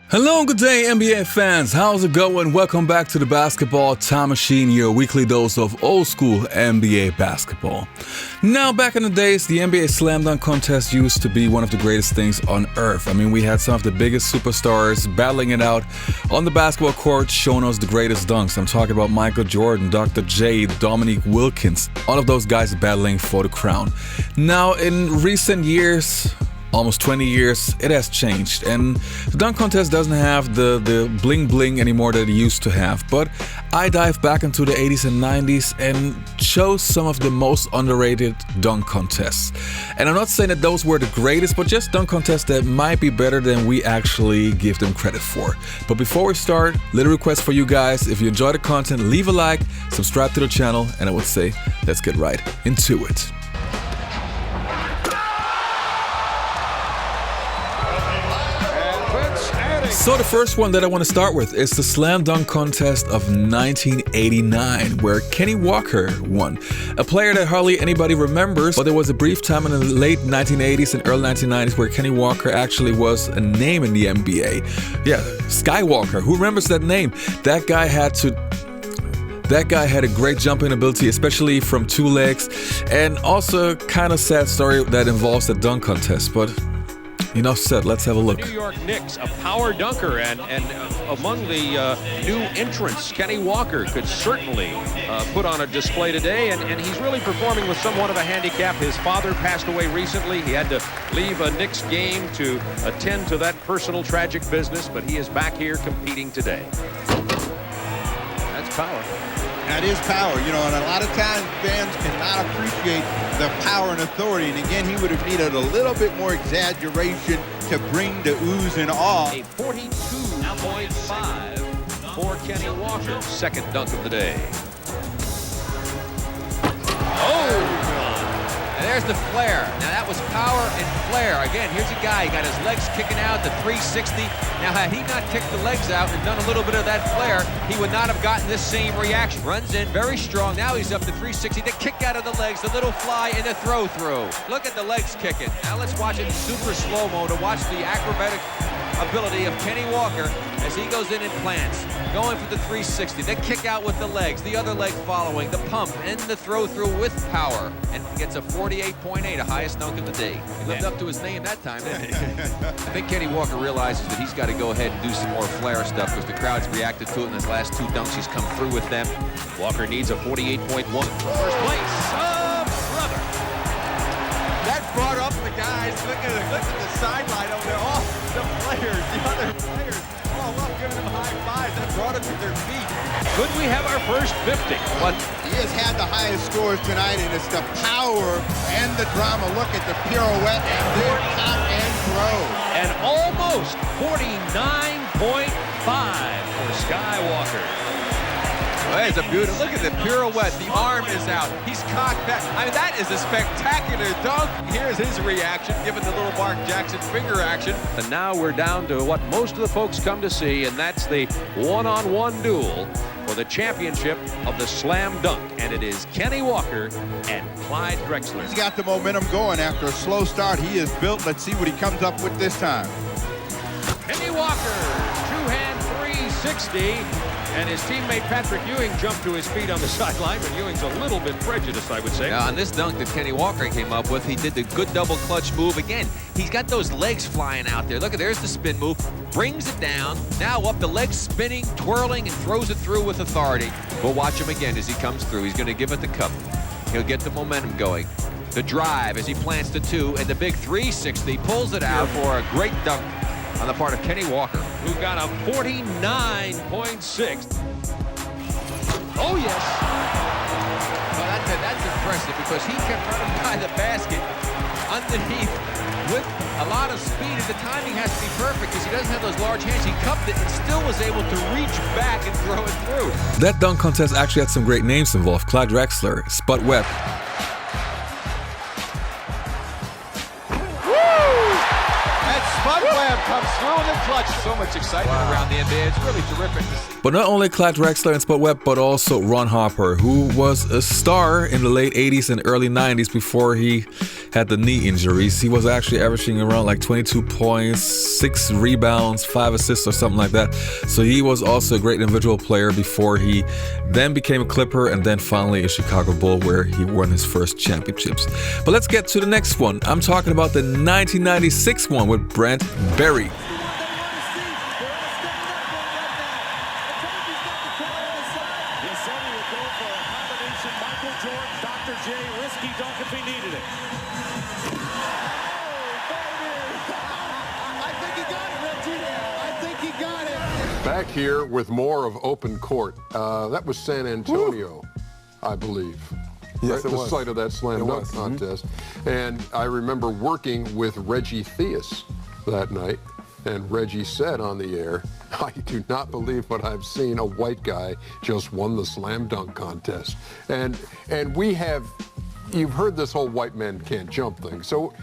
Hello and good day, NBA fans. How's it going? Welcome back to the Basketball Time Machine, your weekly dose of old school NBA basketball. Now, back in the days, the NBA Slam Dunk Contest used to be one of the greatest things on earth. I mean, we had some of the biggest superstars battling it out on the basketball court, showing us the greatest dunks. I'm talking about Michael Jordan, Dr. J, Dominique Wilkins, all of those guys battling for the crown. Now, in recent years, almost 20 years, it has changed, and the dunk contest doesn't have the bling bling anymore that it used to have. But I dived back into the 80s and 90s and chose some of the most underrated dunk contests. And I'm not saying that those were the greatest, but just dunk contests that might be better than we actually give them credit for. But before we start, little request for you guys: if you enjoy the content, leave a like, subscribe to the channel, and I would say let's get right into it. So the first one that I want to start with is the Slam Dunk Contest of 1989, where Kenny Walker won. A player that hardly anybody remembers, but there was a brief time in the late 1980s and early 1990s where Kenny Walker actually was a name in the NBA. Yeah, Skywalker. Who remembers that name? That guy had a great jumping ability, especially from two legs, and also kind of sad story that involves the dunk contest, but enough said, let's have a look. New York Knicks, a power dunker, and among the new entrants, Kenny Walker could certainly put on a display today, and he's really performing with somewhat of a handicap. His father passed away recently. He had to leave a Knicks game to attend to that personal tragic business, but he is back here competing today. That's power. That is power, and a lot of times fans cannot appreciate the power and authority. And again, he would have needed a little bit more exaggeration to bring the ooze and awe. A 42.5 for Kenny Walker, second dunk of the day. Oh! And there's the flare. Now that was power and flare. Again, here's a guy, he got his legs kicking out, the 360. Now had he not kicked the legs out and done a little bit of that flare, he would not have gotten this same reaction. Runs in very strong. Now he's up to 360. The kick out of the legs, the little fly, and the throw through. Look at the legs kicking. Now let's watch it in super slow-mo to watch the acrobatic ability of Kenny Walker as he goes in and plants. Going for the 360, the kick out with the legs, the other leg following, the pump, and the throw through with power, and gets a 48.8, a highest dunk of the day. He lived up to his name that time, didn't he? I think Kenny Walker realizes that he's got to go ahead and do some more flair stuff because the crowd's reacted to it in his last two dunks. He's come through with them. Walker needs a 48.1. First place. Oh, brother. That brought up the guys. Look at the sideline over there. All the players, the other players, all up giving them high fives. That brought them to their feet. Could we have our first 50? But he has had the highest scores tonight, and it's the power and the drama. Look at the pirouette and then pop and throw. And almost 49.5 for Skywalker. Well, that's a beautiful, look at the pirouette, the arm is out, he's cocked back. I mean, that is a spectacular dunk. Here's his reaction, given the little Mark Jackson finger action. And now we're down to what most of the folks come to see, and that's the one-on-one duel for the championship of the Slam Dunk. And it is Kenny Walker and Clyde Drexler. He's got the momentum going after a slow start. He is built. Let's see what he comes up with this time. Kenny Walker, two-hand 360. And his teammate Patrick Ewing jumped to his feet on the sideline, but Ewing's a little bit prejudiced, I would say. Now, on this dunk that Kenny Walker came up with, he did the good double clutch move. Again, he's got those legs flying out there. Look at, there's the spin move, brings it down, now up the legs spinning, twirling, and throws it through with authority. We'll watch him again as he comes through. He's going to give it the cup. He'll get the momentum going. The drive as he plants the two, and the big 360 pulls it out for a great dunk on the part of Kenny Walker, who got a 49.6. Oh, yes. Well, that's impressive because he kept running by the basket underneath with a lot of speed, and the timing has to be perfect because he doesn't have those large hands. He cupped it and still was able to reach back and throw it through. That dunk contest actually had some great names involved. Clyde Drexler, Spud, Webb. That's Spud Webb comes through in the clutch. So much excitement around the NBA. It's really terrific to see. But not only Clyde Drexler and Spud Webb, but also Ron Harper, who was a star in the late 80s and early 90s before he had the knee injuries. He was actually averaging around like 22 points, 6 rebounds, 5 assists or something like that. So he was also a great individual player before he then became a Clipper and then finally a Chicago Bull where he won his first championships. But let's get to the next one. I'm talking about the 1996 one with Brent Barry. Back here with more of open court. That was San Antonio, I believe. Yes, right? The site of that slam dunk contest. And I remember working with Reggie Theus that night, and Reggie said on the air, "I do not believe what I've seen. A white guy just won the slam dunk contest." And we have, you've heard this whole white men can't jump thing. So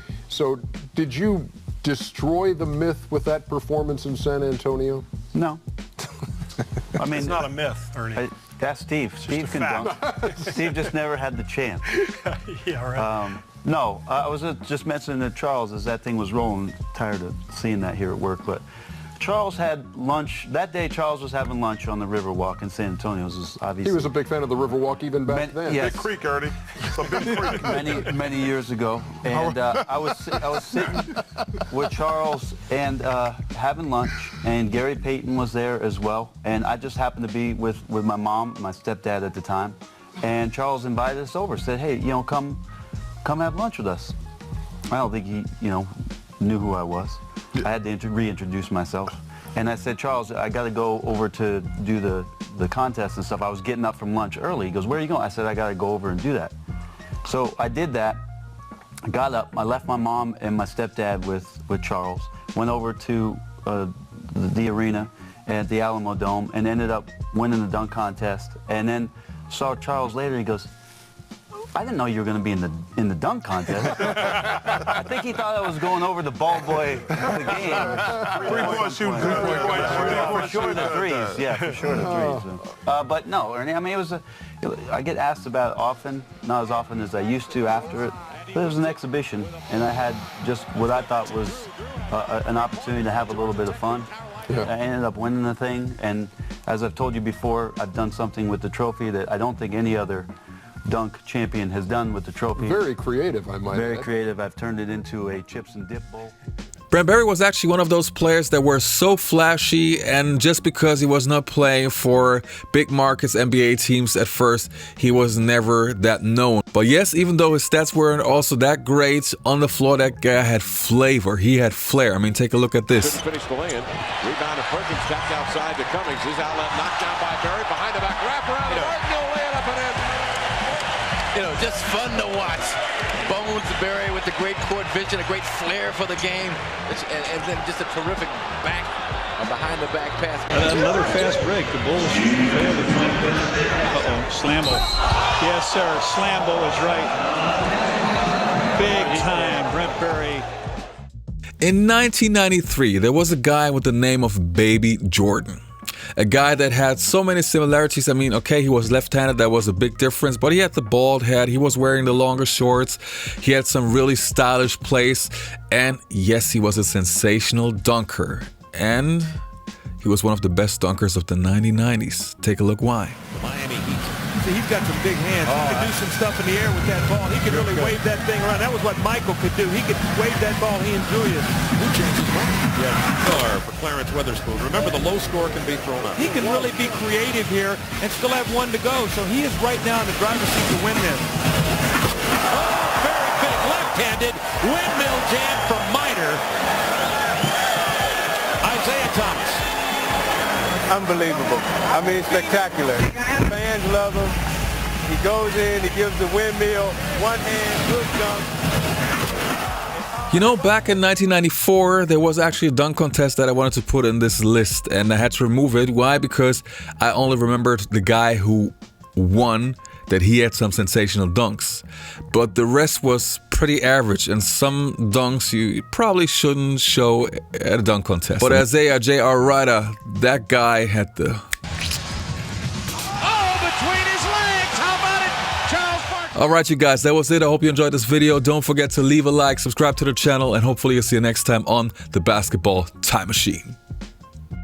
did you destroy the myth with that performance in San Antonio? No. I mean, it's not a myth, Ernie. That's Steve. Steve can dunk. Steve just never had the chance. Yeah, right. No, I was just mentioning to Charles as that thing was rolling. Tired of seeing that here at work, but Charles had lunch that day. Charles was having lunch on the Riverwalk in San Antonio. Was obviously he was a big fan of the Riverwalk even back then. Yes. Big creek, Ernie. It's a big creek. many years ago, and I was sitting with Charles and having lunch, and Gary Payton was there as well, and I just happened to be with my mom, my stepdad at the time, and Charles invited us over, said, "Hey, come have lunch with us." I don't think he knew who I was. I had to reintroduce myself, and I said, "Charles, I got to go over to do the contest and stuff." I was getting up from lunch early. He goes, "Where are you going?" I said, "I got to go over and do that." So I did that. I got up. I left my mom and my stepdad with Charles. Went over to the arena at the Alamo Dome and ended up winning the dunk contest. And then saw Charles later. He goes, "I didn't know you were going to be in the dunk contest." I think he thought I was going over the ball boy of the game. Three-point shooting. For sure the threes. Yeah, for sure the threes. But no, Ernie, I mean, I get asked about it often, not as often as I used to after it. But it was an exhibition, and I had just what I thought was an opportunity to have a little bit of fun. Yeah. I ended up winning the thing, and as I've told you before, I've done something with the trophy that I don't think any other dunk champion has done with the trophy. Very creative, I might add. Very creative. I've turned it into a chips and dip bowl. Brent Barry was actually one of those players that were so flashy, and just because he was not playing for big markets NBA teams at first, he was never that known. But yes, even though his stats weren't also that great, on the floor that guy had flavor. He had flair. I mean, take a look at this. Couldn't finish the lay-in. Rebound to Perkins, back outside to Cummings. His outlet knocked down by Barry. Behind the back, wrap around the Martin, no lay it up and in. Just fun to watch. Bones Barry with the great court vision, a great flair for the game, and then just a terrific back, behind the back pass. Another fast break. The Bulls failed to find it. Slambo. Yes, sir. Slambo is right. Big time, Brent Barry. In 1993, there was a guy with the name of Baby Jordan. A guy that had so many similarities. I mean, okay, he was left-handed, that was a big difference, but he had the bald head, he was wearing the longer shorts, he had some really stylish plays, and yes, he was a sensational dunker. And he was one of the best dunkers of the 1990s. Take a look why. Miami Heat. He's got some big hands. He could do some stuff in the air with that ball. He could really wave that thing around. That was what Michael could do. He could wave that ball, he and Julius. Who changes mind? Yeah, for Clarence Weatherspoon. Remember, the low score can be thrown out. He can really be creative here and still have one to go. So he is right now in the driver's seat to win this. Oh, very big left-handed windmill jam from Miner. Isaiah Thomas. Unbelievable. I mean, spectacular. Fans love him. He goes in, he gives the windmill, one hand, good dunk. You know, back in 1994, there was actually a dunk contest that I wanted to put in this list, and I had to remove it. Why? Because I only remembered the guy who won that he had some sensational dunks, but the rest was pretty average, and some dunks you probably shouldn't show at a dunk contest. But Isaiah J.R. Ryder, that guy had the... Alright you guys, that was it. I hope you enjoyed this video. Don't forget to leave a like, subscribe to the channel, and hopefully you'll see you next time on the Basketball Time Machine.